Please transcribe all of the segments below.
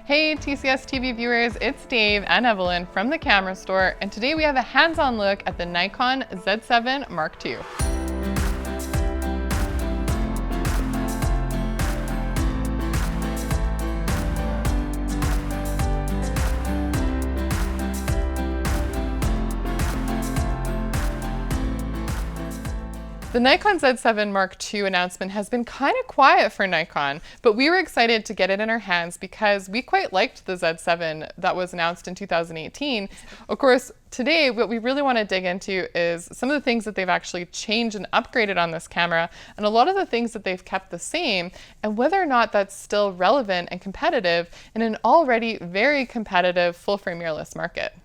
Hey TCS TV viewers, it's Dave and Evelyn from the camera store, and today we have a hands-on look at the Nikon Z7 II. The Nikon Z7 II announcement has been kind of quiet for Nikon, but we were excited to get it in our hands because we quite liked the Z7 that was announced in 2018. Of course, today what we really want to dig into is some of the things that they've actually changed and upgraded on this camera, and a lot of the things that they've kept the same, and whether or not that's still relevant and competitive in an already very competitive full-frame mirrorless market.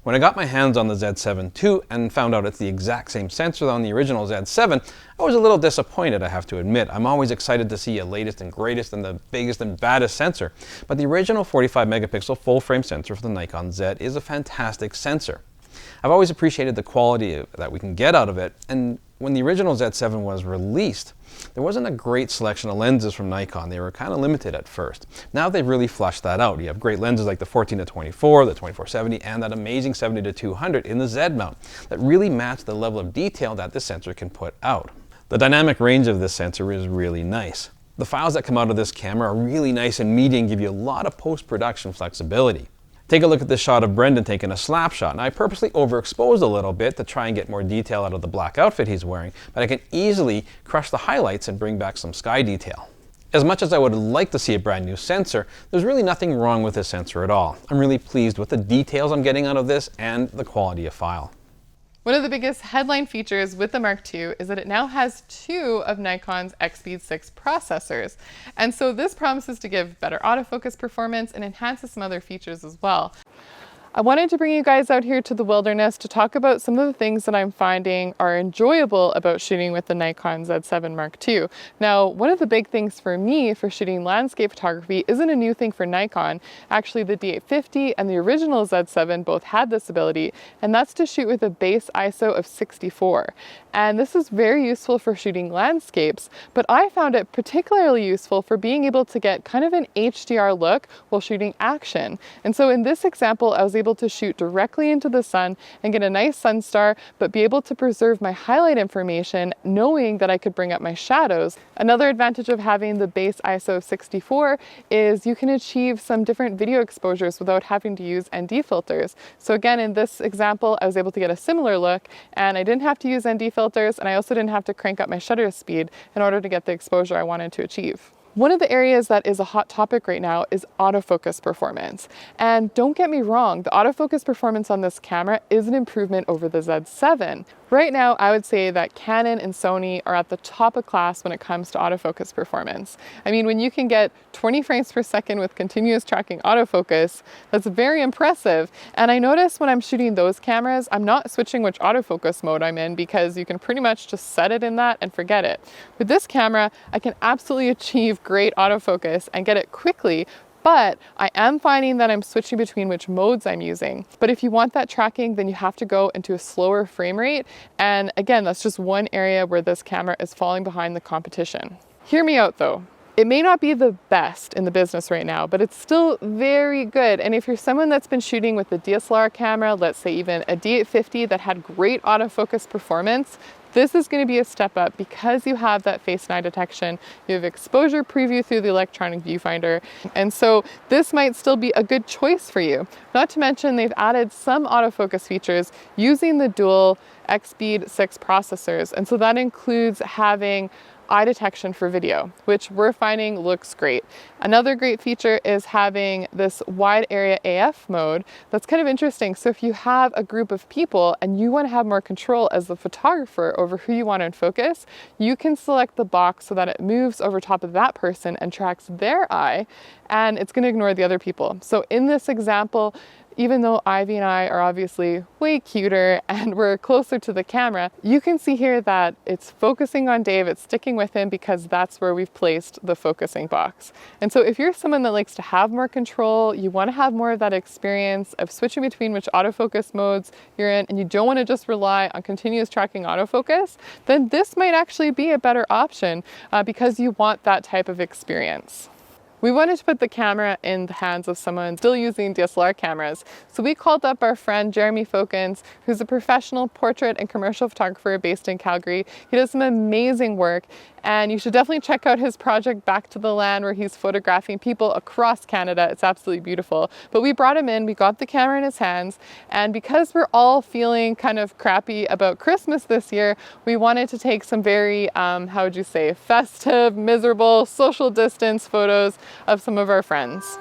When I got my hands on the Z7 II and found out it's the exact same sensor on the original Z7, I was a little disappointed, I have to admit. I'm always excited to see a latest and greatest and the biggest and baddest sensor, but the original 45 megapixel full frame sensor for the Nikon Z is a fantastic sensor. I've always appreciated the quality that we can get out of it, and when the original Z7 was released, there wasn't a great selection of lenses from Nikon. They were kind of limited at first. Now they've really flushed that out. You have great lenses like the 14-24, the 24-70, and that amazing 70-200 in the Z mount that really match the level of detail that this sensor can put out. The dynamic range of this sensor is really nice. The files that come out of this camera are really nice and meaty and give you a lot of post-production flexibility. Take a look at this shot of Brendan taking a slap shot, and I purposely overexposed a little bit to try and get more detail out of the black outfit he's wearing, but I can easily crush the highlights and bring back some sky detail. As much as I would like to see a brand new sensor, there's really nothing wrong with this sensor at all. I'm really pleased with the details I'm getting out of this and the quality of file. One of the biggest headline features with the Mark II is that it now has two of Nikon's X-Speed 6 processors. And so this promises to give better autofocus performance and enhances some other features as well. I wanted to bring you guys out here to the wilderness to talk about some of the things that I'm finding are enjoyable about shooting with the Nikon Z7 Mark II. Now, one of the big things for me for shooting landscape photography isn't a new thing for Nikon. Actually, the D850 and the original Z7 both had this ability, and that's to shoot with a base ISO of 64. And this is very useful for shooting landscapes, but I found it particularly useful for being able to get kind of an HDR look while shooting action. And so in this example, I was able to shoot directly into the sun and get a nice sun star, but be able to preserve my highlight information knowing that I could bring up my shadows. Another advantage of having the base ISO of 64 is you can achieve some different video exposures without having to use ND filters. So again, in this example, I was able to get a similar look, and I didn't have to use ND filters, and I also didn't have to crank up my shutter speed in order to get the exposure I wanted to achieve. One of the areas that is a hot topic right now is autofocus performance. And don't get me wrong, the autofocus performance on this camera is an improvement over the Z7. Right now, I would say that Canon and Sony are at the top of class when it comes to autofocus performance. I mean, when you can get 20 frames per second with continuous tracking autofocus, that's very impressive. And I notice when I'm shooting those cameras, I'm not switching which autofocus mode I'm in because you can pretty much just set it in that and forget it. With this camera, I can absolutely achieve great autofocus and get it quickly, but I am finding that I'm switching between which modes I'm using. But if you want that tracking, then you have to go into a slower frame rate. And again, that's just one area where this camera is falling behind the competition. Hear me out though. It may not be the best in the business right now, but it's still very good. And if you're someone that's been shooting with a DSLR camera, let's say even a D850 that had great autofocus performance, this is going to be a step up because you have that face and eye detection, you have exposure preview through the electronic viewfinder, and so this might still be a good choice for you. Not to mention they've added some autofocus features using the dual X-Speed 6 processors, and so that includes having eye detection for video, which we're finding looks great. Another great feature is having this wide area AF mode. That's kind of interesting. So if you have a group of people and you want to have more control as the photographer over who you want to focus, you can select the box so that it moves over top of that person and tracks their eye, and it's going to ignore the other people. So in this example, even though Ivy and I are obviously way cuter and we're closer to the camera, you can see here that it's focusing on Dave, it's sticking with him because that's where we've placed the focusing box. And so if you're someone that likes to have more control, you want to have more of that experience of switching between which autofocus modes you're in, and you don't want to just rely on continuous tracking autofocus, then this might actually be a better option because you want that type of experience. We wanted to put the camera in the hands of someone still using DSLR cameras. So we called up our friend Jeremy Folkens, who's a professional portrait and commercial photographer based in Calgary. He does some amazing work, and you should definitely check out his project Back to the Land, where he's photographing people across Canada. It's absolutely beautiful. But we brought him in, we got the camera in his hands, and because we're all feeling kind of crappy about Christmas this year, we wanted to take some very, how would you say, festive, miserable, social distance photos of some of our friends.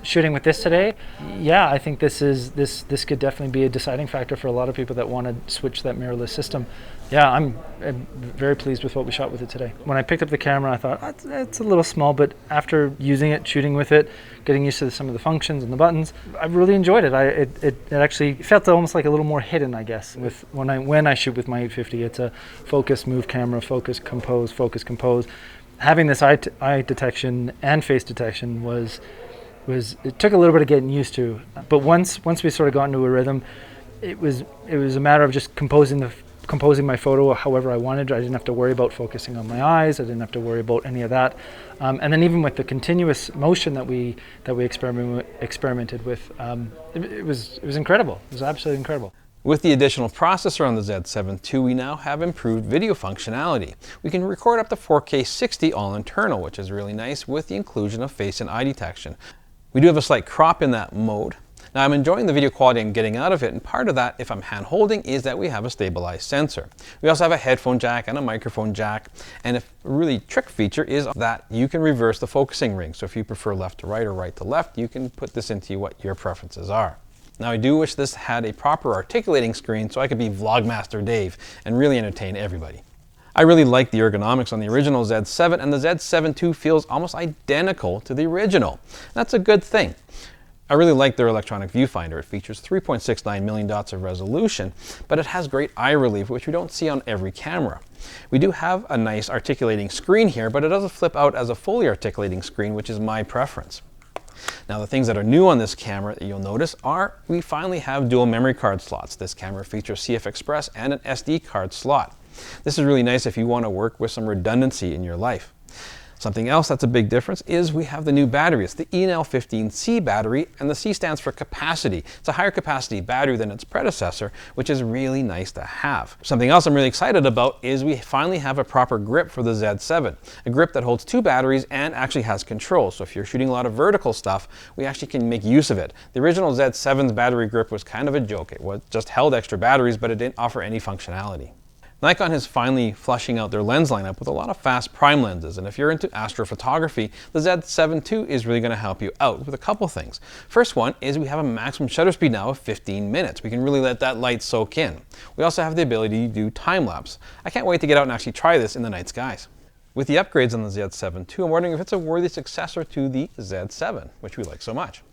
Shooting with this today, yeah, I think this could definitely be a deciding factor for a lot of people that want to switch to that mirrorless system. Yeah, I'm very pleased with what we shot with it today. When I picked up the camera, I thought, oh, it's a little small, but after using it, shooting with it, getting used to some of the functions and the buttons, I really enjoyed it. It actually felt almost like a little more hidden, I guess. With when I shoot with my 850, it's a focus, move camera, focus, compose, focus, compose. Having this eye detection and face detection it took a little bit of getting used to, but once we sort of got into a rhythm, it was a matter of just composing my photo however I wanted. I didn't have to worry about focusing on my eyes. I didn't have to worry about any of that. And then even with the continuous motion that we experimented with, it was incredible. It was absolutely incredible. With the additional processor on the Z7 II, we now have improved video functionality. We can record up to 4K 60 all internal, which is really nice with the inclusion of face and eye detection. We do have a slight crop in that mode. Now I'm enjoying the video quality I'm getting out of it, and part of that, if I'm hand holding, is that we have a stabilized sensor. We also have a headphone jack and a microphone jack, and a really trick feature is that you can reverse the focusing ring. So if you prefer left to right or right to left, you can put this into what your preferences are. Now I do wish this had a proper articulating screen so I could be Vlogmaster Dave and really entertain everybody. I really like the ergonomics on the original Z7, and the Z7 II feels almost identical to the original. That's a good thing. I really like their electronic viewfinder. It features 3.69 million dots of resolution, but it has great eye relief, which we don't see on every camera. We do have a nice articulating screen here, but it doesn't flip out as a fully articulating screen, which is my preference. Now the things that are new on this camera that you'll notice are we finally have dual memory card slots. This camera features CF Express and an SD card slot. This is really nice if you want to work with some redundancy in your life. Something else that's a big difference is we have the new battery. It's the ENL15C battery, and the C stands for capacity. It's a higher capacity battery than its predecessor, which is really nice to have. Something else I'm really excited about is we finally have a proper grip for the Z7. A grip that holds two batteries and actually has control. So if you're shooting a lot of vertical stuff, we actually can make use of it. The original Z7's battery grip was kind of a joke. It just held extra batteries, but it didn't offer any functionality. Nikon is finally flushing out their lens lineup with a lot of fast prime lenses, and if you're into astrophotography, the Z7 II is really going to help you out with a couple things. First one is we have a maximum shutter speed now of 15 minutes. We can really let that light soak in. We also have the ability to do time-lapse. I can't wait to get out and actually try this in the night skies. With the upgrades on the Z7 II, I'm wondering if it's a worthy successor to the Z7, which we like so much.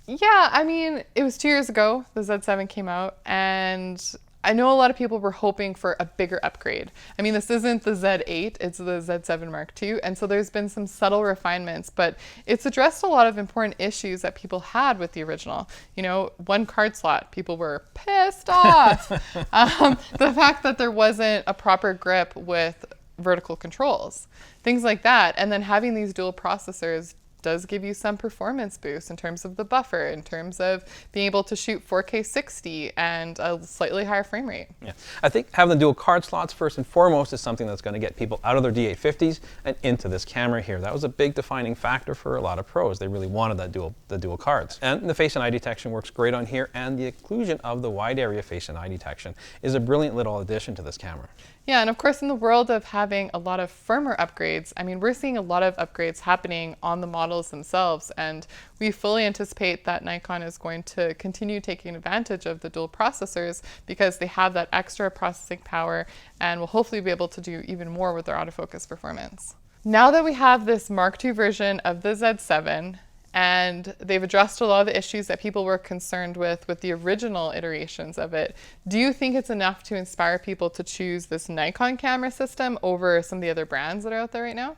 Yeah, I mean, it was 2 years ago the Z7 came out, and I know a lot of people were hoping for a bigger upgrade. I mean, this isn't the Z8, it's the Z7 Mark II, and so there's been some subtle refinements, but it's addressed a lot of important issues that people had with the original. You know, one card slot, people were pissed off. The fact that there wasn't a proper grip with vertical controls, things like that. And then having these dual processors does give you some performance boost in terms of the buffer, in terms of being able to shoot 4K 60 and a slightly higher frame rate. Yeah. I think having the dual card slots first and foremost is something that's going to get people out of their D850s and into this camera here. That was a big defining factor for a lot of pros. They really wanted that the dual cards. And the face and eye detection works great on here, and the inclusion of the wide area face and eye detection is a brilliant little addition to this camera. Yeah, and of course in the world of having a lot of firmware upgrades, I mean, we're seeing a lot of upgrades happening on the models themselves, and we fully anticipate that Nikon is going to continue taking advantage of the dual processors because they have that extra processing power and will hopefully be able to do even more with their autofocus performance. Now that we have this Mark II version of the Z7, and they've addressed a lot of the issues that people were concerned with the original iterations of it. Do you think it's enough to inspire people to choose this Nikon camera system over some of the other brands that are out there right now?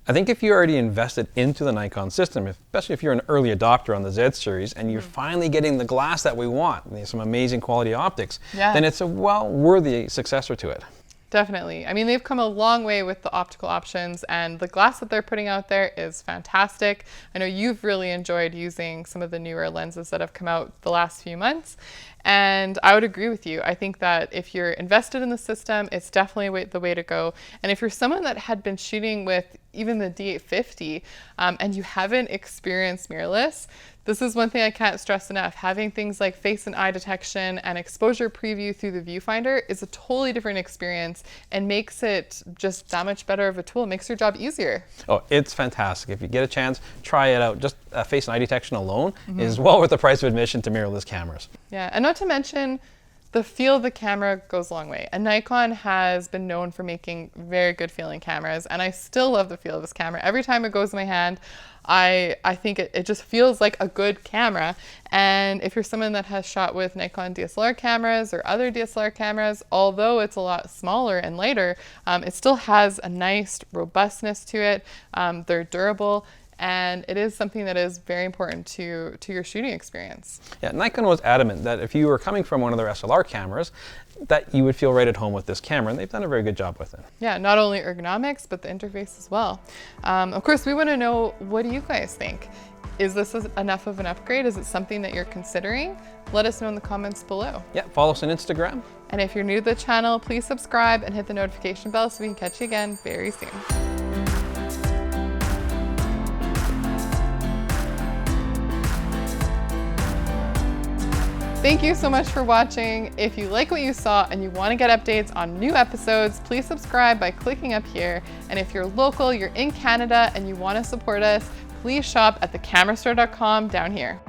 I think if you already invested into the Nikon system, especially if you're an early adopter on the Z series and you're finally getting the glass that we want, some amazing quality optics, then it's a well-worthy successor to it. Definitely. I mean, they've come a long way with the optical options, and the glass that they're putting out there is fantastic. I know you've really enjoyed using some of the newer lenses that have come out the last few months, and I would agree with you. I think that if you're invested in the system, it's definitely the way to go. And if you're someone that had been shooting with even the D850 and you haven't experienced mirrorless, this is one thing I can't stress enough. Having things like face and eye detection and exposure preview through the viewfinder is a totally different experience and makes it just that much better of a tool. It makes your job easier. Oh, it's fantastic. If you get a chance, try it out. Just face and eye detection alone is well worth the price of admission to mirrorless cameras. Yeah, and not to mention, the feel of the camera goes a long way. And Nikon has been known for making very good feeling cameras, and I still love the feel of this camera. Every time it goes in my hand, I think it just feels like a good camera. And if you're someone that has shot with Nikon DSLR cameras or other DSLR cameras, although it's a lot smaller and lighter, it still has a nice robustness to it. They're durable. And it is something that is very important to your shooting experience. Yeah, Nikon was adamant that if you were coming from one of their SLR cameras, that you would feel right at home with this camera, and they've done a very good job with it. Yeah, not only ergonomics, but the interface as well. Of course, we want to know, what do you guys think? Is this enough of an upgrade? Is it something that you're considering? Let us know in the comments below. Yeah, follow us on Instagram. And if you're new to the channel, please subscribe and hit the notification bell so we can catch you again very soon. Thank you so much for watching. If you like what you saw and you want to get updates on new episodes, please subscribe by clicking up here. And if you're local, you're in Canada and you want to support us, please shop at thecamerastore.com down here.